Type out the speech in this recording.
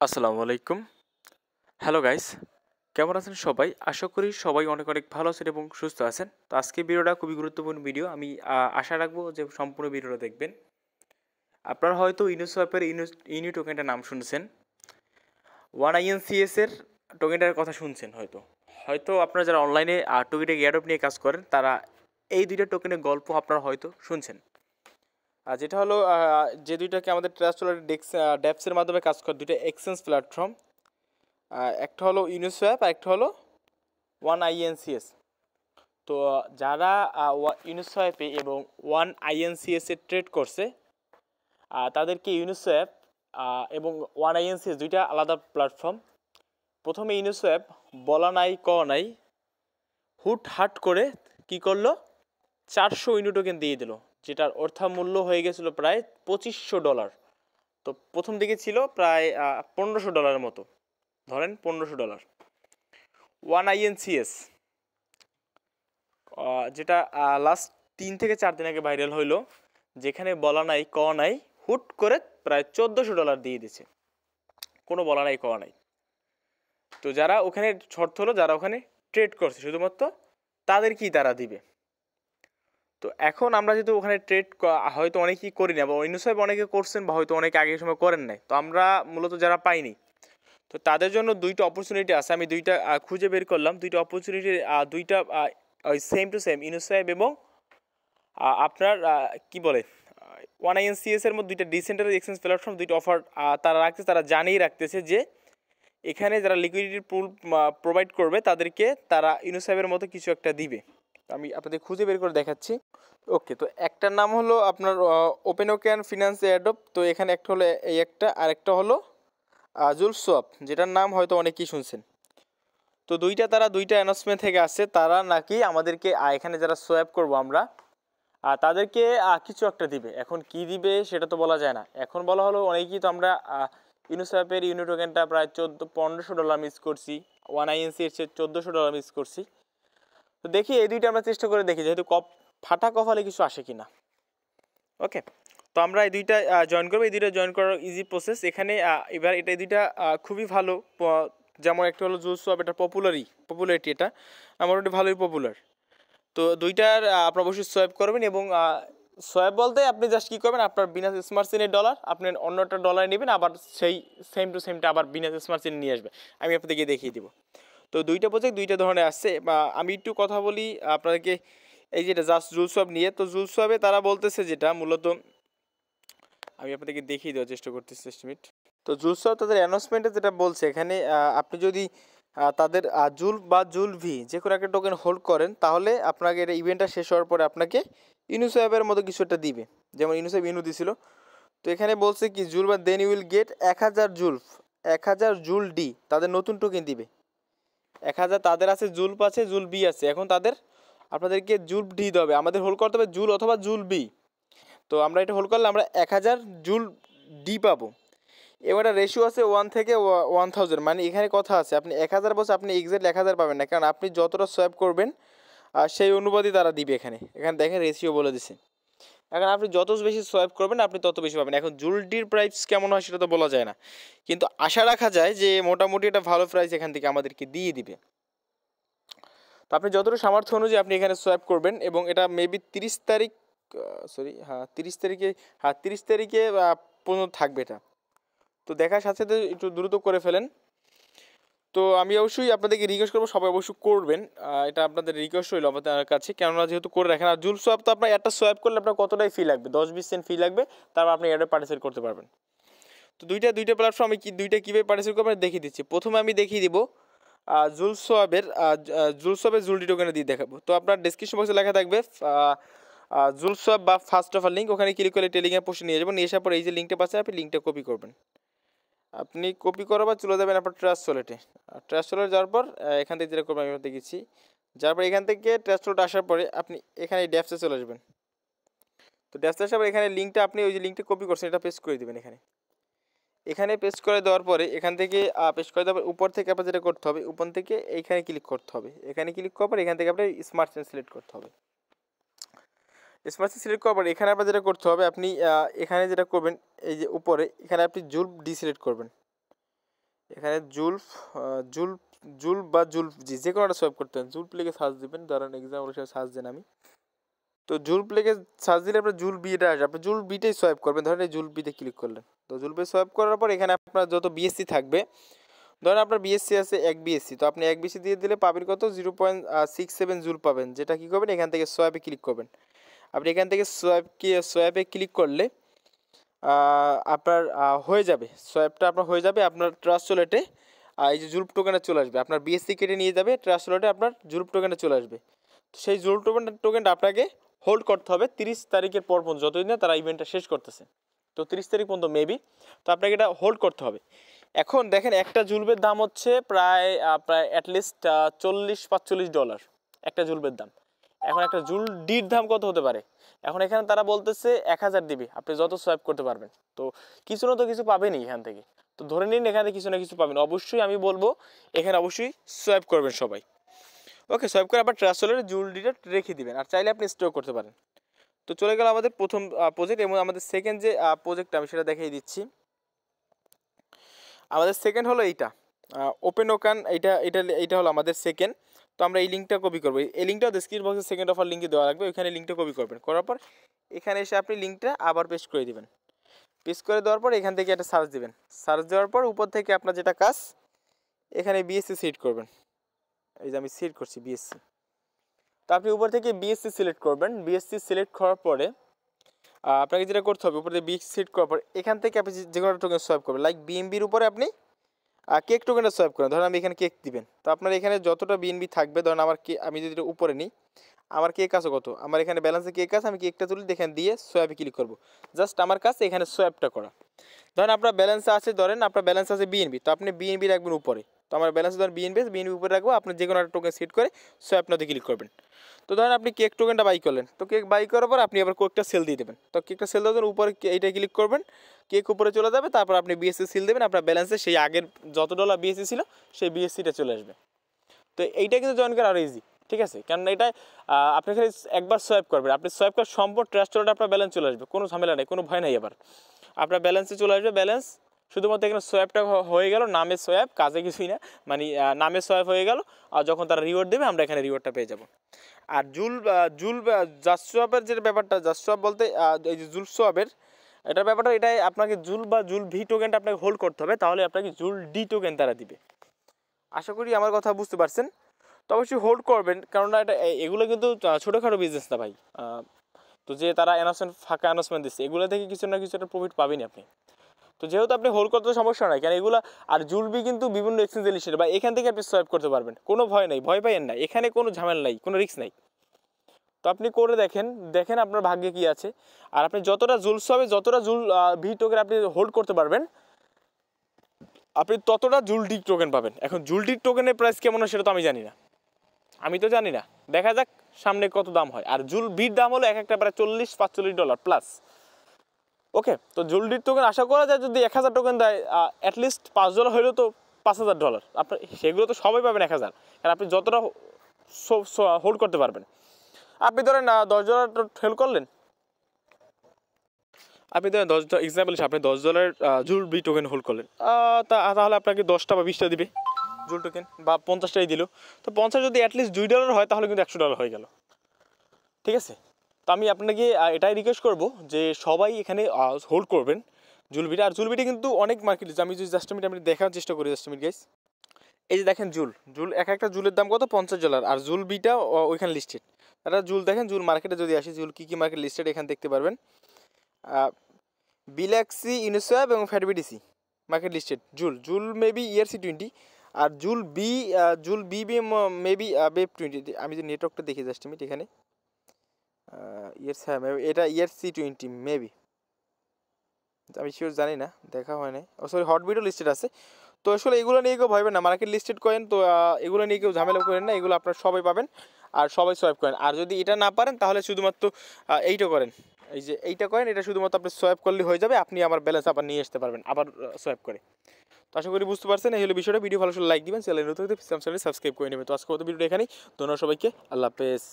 আসসালামু আলাইকুম। Hello guys, কেমন আছেন সবাই? আশা করি সবাই অনেক অনেক ভালো আছেন এবং সুস্থ আছেন। তো আজকের ভিডিওটা খুবই গুরুত্বপূর্ণ ভিডিও। আমি আশা রাখবো যে সম্পূর্ণ ভিডিওটা দেখবেন। আপনারা হয়তো ইউনিসোয়াপের ইউনি টোকেনটার নাম শুনছেন। 1INCS এর টোকেনটার কথা শুনছেন হয়তো। হয়তো আপনারা যারা অনলাইনে টোকেনটা এয়ারড্রপ নিয়ে কাজ করেন তারা এই দুইটা টোকেনের গল্প আপনারা হয়তো শুনছেন। আর যেটা হলো যে দুইটাকে আমাদের ট্রাস্টওয়ালেট ড্যাপসের মাধ্যমে কাজ করে দুইটা এক্সচেঞ্জ প্ল্যাটফর্ম। একটা হলো ইউনিসোয়াপ আর একটা হলো 1INCS। তো যারা ইউনিসোয়াপে এবং 1INCS এ ট্রেড করছে তাদেরকে ইউনিসোয়াপ এবং 1INCS দুইটা আলাদা প্ল্যাটফর্ম। প্রথমে ইউনিসোয়াপ বলা নাই ক নাই হুট হাট করে কি করলো 400 ইউনি টোকেন দিয়ে দিল, যেটার অর্থমূল্য হয়ে গেছিলো প্রায় $2500। তো প্রথম দিকে ছিল প্রায় $1500 মতো, ধরেন $1500। 1INCS যেটা লাস্ট 3 থেকে 4 দিন আগে ভাইরাল হইলো, যেখানে বলা নাই ক নাই হুট করে প্রায় $1400 দিয়ে দিচ্ছে, কোনো বলা নাই ক নাই। তো যারা ওখানে শর্ত হলো যারা ওখানে ট্রেড করছে শুধুমাত্র তাদেরকেই তারা দিবে। তো এখন আমরা যেহেতু ওখানে ট্রেড হয়তো অনেকেই করি না, বা ইউনিসোয়াপ অনেকে করছেন বা হয়তো অনেকে আগের সময় করেন নাই, তো আমরা মূলত যারা পাইনি, তো তাদের জন্য দুইটা অপরচুনিটি আছে। আমি দুইটা খুঁজে বের করলাম, দুইটা অপরচুনিটি, দুইটা ওই সেম টু সেম ইউনিসোয়াপ এবং আপনার কি বলে 1INCS এর মধ্যে দুইটা ডিসেন্ট্রালাইজড এক্সচেঞ্জ প্ল্যাটফর্ম দুইটা অফার তারা রাখতেছে। তারা জানিয়ে রাখতেছে যে এখানে যারা লিকুইডিটি পুল প্রোভাইড করবে তাদেরকে তারা ইউনিসোয়াপের মতো কিছু একটা দিবে। আমি আপনাদের খুঁজে বের করে দেখাচ্ছি। ওকে, তো একটার নাম হলো আপনার ওপেন ওকেন ফিনান্স এয়ারড্রপ। তো এখানে একটা হলো এই একটা, আর একটা হলো জুলসওয়াপ, যেটার নাম হয়তো অনেকেই শুনছেন। তো তারা দুইটা অ্যানাউন্সমেন্ট থেকে আসছে, তারা নাকি আমাদেরকে এখানে যারা সোয়াপ করব আমরা তাদেরকে কিছু একটা দিবে। এখন কি দিবে সেটা তো বলা যায় না। এখন বলা হলো অনেকেই তো আমরা ইউনিসোয়াপের ইউনি টোকেনটা প্রায় $1500 মিস করছি, 1INCS এর $1400 মিস করছি। তো দেখি এই দুইটা আমরা চেষ্টা করে দেখি, যেহেতু ফাটা কপালে কিছু আসে কিনা। ওকে, তো আমরা এই দুইটা জয়েন করবো। এই দুইটা জয়েন করার ইজি প্রসেস এখানে। এবার এটা দুইটা খুবই ভালো। যেমন একটা হলো জুলসওয়াপ, এটা পপুলারিটি এটা মোটামুটি ভালোই পপুলার। তো দুইটার আপনার অবশ্যই সোয়াপ করবেন, এবং সোয়াপ বলতে আপনি জাস্ট কী করবেন, আপনার বিনাস স্মার্ট চেনের ডলার আপনি অন্যটা ডলার নেবেন, আবার সেই সেম টু সেমটা আবার বিনাস স্মার্ট চেনে নিয়ে আসবে। আমি আপনাদেরকে দেখিয়ে দেবো। তো দুইটা প্রজেক্ট দুইটা ধরনের আসছে, বা আমি একটু কথা বলি আপনাদেরকে এই যেটা জাস্ট জুলসওয়াপ নিয়ে। তো জুলসওয়াপে তারা বলতেছে যেটা মূলত আমি আপনাদেরকে দেখিয়ে দেওয়ার চেষ্টা করতেছি এস্টিমেট। তো জুলসওয়াপ তাদের অ্যানাউন্সমেন্টে যেটা বলছে এখানে, আপনি যদি তাদের জুল বা জুলভি যে কোনো একটা টোকেন হোল্ড করেন, তাহলে আপনাকে এটা ইভেন্টটা শেষ হওয়ার পরে আপনাকে ইউনিসোয়াপের মতো কিছু একটা দিবে, যেমন ইউনিসোয়াপ ইউনু দিছিল। তো এখানে বলছে কি জুল বা then you will get 1000 joule ডি, তাদের নতুন টোকেন দিবে 1000। তাদের আছে জুলপ আছে জুল বি আছে, এখন আপনাদেরকে জুল ডি দিতে হবে। আমাদের হোল্ড করতে হবে জুল অথবা জুল বি। তো আমরা এটা হোল্ড করলে আমরা 1000 জুল ডি পাবো। এবার রেশিও আছে 1 থেকে 1000, মানে এখানে কথা আছে আপনি 1000 বসে আপনি এক্সাক্টলি 1000 পাবেন না, কারণ আপনি যতটা সোয়াপ করবেন সেই অনুপাতে তারা দিবে। এখানে দেখেন রেশিও বলে দিছে। এখন আপনি যত বেশি সোয়াপ করবেন আপনি তত বেশি পাবেন। এখন জুলডির প্রাইস কেমন হয় সেটা তো বলা যায় না, কিন্তু আশা রাখা যায় যে মোটামুটি একটা ভালো প্রাইস এখান থেকে আমাদেরকে দিয়ে দিবে। তো আপনি যতটা সামর্থ্য অনুযায়ী আপনি এখানে সোয়াপ করবেন, এবং এটা মেবি 30 তারিখ 30 তারিখে পর্যন্ত থাকবে এটা। তো দেখার সাথে সাথে একটু দ্রুত করে ফেলেন। তো আমি অবশ্যই আপনাদেরকে রিকোয়েস্ট করবো সবাই অবশ্যই করবেন, এটা আপনাদের রিকোয়েস্ট রইল আপনাদের কাছে, কেননা যেহেতু করে রাখেন। আর জুল সোয়াপ তো আপনার একটা সোয়াপ করলে আপনার কতটাই ফি লাগবে, 10-20 সেন্ট ফি লাগবে, তারপর আপনি এটা পার্টিসিপেট করতে পারবেন। তো দুইটা প্ল্যাটফর্ম আমি দুইটা কীভাবে পার্টিসিপেট করবেন দেখিয়ে দিচ্ছি। প্রথমে আমি দেখিয়ে দিব জুলসওয়াপের জুলডি টোকেনে দিয়ে দেখাবো। তো আপনার ডেসক্রিপশন বক্সে লেখা থাকবে জুলসওয়াপ বা ফার্স্ট অফার লিঙ্ক, ওখানে ক্লিক করে টেলিগ্রাম পোস্টে নিয়ে যাবেন। নিয়ে আসার পর এই যে লিঙ্কটা পাচ্ছেন আপনি লিঙ্কটা কপি করবেন। আপনি কপি করার পর চলে যাবেন আপনার ট্রাস্ট ওয়ালেটে। ট্রাস্ট ওয়ালেট যাওয়ার পর এখান থেকে যেটা করবেন আমি দেখেছি, যাওয়ার পর এখান থেকে ট্রাস্ট ওয়ালেট আসার পরে আপনি এখানে ড্যাপসে চলে আসবেন। তো ড্যাপসে আসার পর এখানে লিঙ্কটা আপনি ওই যে লিঙ্কটা কপি করছেন এটা পেস্ট করে দেবেন। এখানে পেস্ট করে দেওয়ার পরে এখান থেকে পেস্ট করে দেওয়ার উপর থেকে আপনার যেটা করতে হবে, উপর থেকে এইখানে ক্লিক করতে হবে। এখানে ক্লিক করার পর এখান থেকে আপনি স্মার্ট চেন সিলেক্ট করতে হবে। স্মার্ট চেন সিলেক্ট করার পর এখানে আপনার যেটা করতে হবে, আপনি এখানে যেটা করবেন এই যে উপরে এখানে আপনি জুল ডি সিলেক্ট করবেন। এখানে জুল জুল বা জুলজি যে কোনোটা সোয়াইপ করতে হবে। জুল প্লেকে সার্চ দিবেন, ধরেন এক্সাম্পল হিসেবে সার্চ দেন আমি। তো জুল প্লেকে সার্চ দিলে আপনার জুল বিটা আসবে, আপনি জুল বিটাই সোয়াইপ করবেন। ধরেন এই জুল বিতে ক্লিক করলেন, তো জুল বি সোয়াইপ করার পর এখানে আপনার যত বিএসসি থাকবে, ধরেন আপনার বিএসসি আছে 1 বিএসসি, তো আপনি 1 বিএসসি দিয়ে দিলে পাবেন কত 0.67 জুল পাবেন। যেটা কী করবেন, এখান থেকে সোয়াইপে ক্লিক করবেন। আপনি এখান থেকে সোয়াইপে ক্লিক করলে আপনার হয়ে যাবে, সোয়াইপটা আপনার হয়ে যাবে। আপনার ট্রাস্ট ওয়ালেটে এই যে জুলপ টোকেনে চলে আসবে, আপনার বিএসসি কেটে নিয়ে যাবে, ট্রাস্ট ওয়ালেটে আপনার জুলপ টোকেনে চলে আসবে। তো সেই জুলপ টোকেনটা আপনাকে হোল্ড করতে হবে 30 তারিখের পর পর্যন্ত, যতদিন না তারা ইভেন্টটা শেষ করতেছে। তো 30 তারিখ পর্যন্ত মেবি, তো আপনাকে এটা হোল্ড করতে হবে। এখন দেখেন একটা জুলবের দাম হচ্ছে প্রায় অ্যাটলিস্ট $40-45 একটা জুলবের দাম। এখন একটা জুল ডির দাম কত হতে পারে? এখন এখানে তারা বলতেছে 1000 দিবি, আপনি যত সোয়াইপ করতে পারবেন। তো কিছু না তো কিছু পাবেনই এখান থেকে। তো ধরে নিন এখানে কিছু না কিছু পাবেন, অবশ্যই আমি বলবো এখানে অবশ্যই সোয়াইপ করবেন সবাই। ওকে, সোয়াইপ করে আবার ট্রাস্ট ওয়ালেটে জুল ডিটা রেখে দিবেন, আর চাইলে আপনি স্টোর করতে পারেন। তো চলে গেল আমাদের প্রথম প্রজেক্ট, এবং আমাদের সেকেন্ড যে প্রজেক্টটা আমি সেটা দেখিয়ে দিচ্ছি। আমাদের সেকেন্ড হলো এইটা, ওপেন ওকান। এইটা হলো আমাদের সেকেন্ড। তো আমরা এই লিঙ্কটা কপি করবো, এই লিঙ্কটাও ডিসক্রিপশন বক্সে সেকেন্ড অফার লিঙ্কে দেওয়া লাগবে, ওইখানে লিঙ্কটা কপি করবেন। করার পর এখানে এসে আপনি লিঙ্কটা আবার পেস্ট করে দিবেন। পেস্ট করে দেওয়ার পর এখান থেকে একটা সার্চ দিবেন। সার্চ দেওয়ার পর উপর থেকে আপনার যেটা কাজ, এখানে বিএসসি সিলেক্ট করবেন। এই যে আমি সিলেক্ট করছি বিএসসি। তো আপনি উপর থেকে বিএসসি সিলেক্ট করবেন। বিএসসি সিলেক্ট করার পরে আপনাকে যেটা করতে হবে, উপর থেকে বিএসসি সিলেক্ট করার পর এখান থেকে আপনি যে কোনো টোকেন সোয়াইপ করবেন। লাইক বিএমবির উপরে আপনি কেক টোকেনটা সোয়াইপ করেন। ধরেন আমি এখানে কেক দিবেন, তো আপনার এখানে যতটা বিএনবি থাকবে, ধরেন আমার আমি যদি এটা উপরে নিই, আমার কেক আছে কত, আমার এখানে ব্যালেন্সে কেক আছে, আমি কেকটা তুলি এখানে দিয়ে সোয়াইপে ক্লিক করবো। জাস্ট আমার কাছে এখানে সোয়াইপটা করা। ধরেন আপনার ব্যালেন্স আছে, ধরেন আপনার ব্যালেন্স আছে বিএনবি, তো আপনি বিএনবি রাখবেন উপরে। তো আমার ব্যালেন্স ধরেন বিএনবি উপরে রাখবো, আপনি যে কোনো একটা টোকেন সেট করে সোয়াইপ নাতে ক্লিক করবেন। তো ধরেন আপনি কেক টোকেনটা বাই করলেন, তো কেক বাই করার পর আপনি আবার কেকটা সেল দিয়ে দেবেন। তো কেকটা সেল দেওয়ার উপরে এইটা ক্লিক করবেন, কেক উপরে চলে যাবে। তারপর আপনি বিএসসি সিল দেবেন, আপনার ব্যালেন্সে সেই আগের যত ডলার বিএসসি ছিল সেই বিএসসিটা চলে আসবে। তো এইটা কিন্তু জয়েন করা আরও ইজি, ঠিক আছে? কারণ এটা আপনি খালি একবার সোয়াইপ করবেন, আপনি সোয়াইপ করার সম্পূর্ণ ট্রাস্ট ওয়ালেটে আপনার ব্যালেন্স চলে আসবে, কোনো ঝামেলা নেই, কোনো ভয় নেই। আবার আপনার ব্যালেন্সে চলে আসবে ব্যালেন্স, শুধুমাত্র এখানে সোয়াইপটা হয়ে গেল, নামে সোয়াইপ, কাজে কিছুই না, মানে নামে সোয়াইপ হয়ে গেল। আর যখন তারা রিওয়ার্ড দেবে আমরা এখানে রিওয়ার্ডটা পেয়ে যাব। আর জুল জাস্টসওয়াপের যে ব্যাপারটা, জাস্টসওয়াপ বলতে এই যে জুলসওয়াপের এটার ব্যাপারটা, এটাই আপনাকে জুল ভি টোকেনটা আপনাকে হোল্ড করতে হবে, তাহলে আপনাকে জুল ডি টোকেন তারা দিবে। আশা করি আমার কথা বুঝতে পারছেন। তো অবশ্যই হোল্ড করবেন, কারণ এগুলো কিন্তু ছোটোখাটো বিজনেস না ভাই। তো যে তারা ফাঁকা অ্যানাউন্সমেন্ট দিচ্ছে, এগুলো থেকে কিছু না কিছু একটা প্রফিট পাবেনই আপনি। তো যেহেতু আপনি হোল্ড করতে সমস্যা নাই, কারণ এগুলো আর জুলবি কিন্তু বিভিন্ন এক্সচেঞ্জে লিস্টেড, বা এখান থেকে আপনি সোয়াইপ করতে পারবেন, কোনো ভয় নেই, ভয় পাইয়েন না, এখানে কোনো ঝামেলা নাই, কোনো রিস্ক নাই। তো আপনি করে দেখেন আপনার ভাগ্যে কি আছে। আর আপনি যতটা জুলস হবে, যতটা জুল ভি টোকেন আপনি হোল্ড করতে পারবেন, আপনি ততটা জুল ডি টোকেন পাবেন। এখন জুল ডি টোকেনের প্রাইস কেমন হয় সেটা তো আমি জানি না, দেখা যাক সামনে কত দাম হয়। আর জুল বির দাম হলো এক একটা প্রায় $40-45 প্লাস। ওকে, তো জুল ডির টোকেন আশা করা যায় যদি 1000 টোকেন দেয়, অ্যাটলিস্ট $5 হলেও তো $5000। আপনার সেগুলো তো সবাই পাবেন 1000, কারণ আপনি যতটা হোল্ড করতে পারবেন। আপনি ধরেন $10 হোল্ড করলেন, আপনি ধরেন এক্সাম্পল হিসেবে আপনি $10 জুল বি টোকেন হোল্ড করলেন, তাহলে আপনাকে 10টা বা 20টা দিবে জুল টোকেন, বা 50টাই দিল। তো 50 যদি অ্যাটলিস্ট $2 হয়, তাহলে কিন্তু $100 হয়ে গেল, ঠিক আছে? তো আমি আপনাকে এটাই রিকোয়েস্ট করবো যে সবাই এখানে হোল্ড করবেন জুলবিটা। আর জুলবিটা কিন্তু অনেক মার্কেট, আমি যদি জাস্টমিট আমি দেখার চেষ্টা করি, জাস্টমিট গাইস, এই যে দেখেন জুল এক একটা জুলের দাম কত, $50। আর জুলবিটা ওইখানে লিস্টেড। একটা জুল দেখেন, জুল মার্কেটে যদি আসি, জুল কী মার্কেট লিস্টেড এখানে দেখতে পারবেন। বিলাক্সি, ইউনিসওয়াপ এবং ফ্যাটবিডিসি মার্কেট লিস্টেড। জুল মেবি ERC20, আর জুল বি মেবি বেব 20। আমি যে নেটওয়ার্কটা দেখি জাস্টমিট এখানে, হ্যাঁ এটা ERC20 মেবি, আমি শিওর জানি না, দেখা হয় নাই। সরি, হটবিটও লিস্টেড আছে। তো আসলে এগুলো নিয়ে কেউ ভাববেন না, মার্কেট লিস্টেড করেন, তো এগুলো নিয়ে কেউ ঝামেলা করেন না, এগুলো আপনারা সবাই পাবেন আর সবাই সোয়াইপ করেন। আর যদি এটা না পারেন, তাহলে শুধুমাত্র এইটা করেন, এই যে এইটা করেন, এটা শুধুমাত্র আপনি সোয়াইপ করলে হয়ে যাবে, আপনি আমার ব্যালেন্স আবার নিয়ে আসতে পারবেন আবার সোয়াইপ করে। তো আশা করি বুঝতে পারছেন, এই হলো বিষয়টা। ভিডিও ভালো লাইক দিবেন, চ্যানেল নতুন সাবস্ক্রাইব করে নেবেন। তো আজকে ভিডিওটা এখানেই, ধন্যবাদ সবাইকে, আল্লাহ হাফেজ।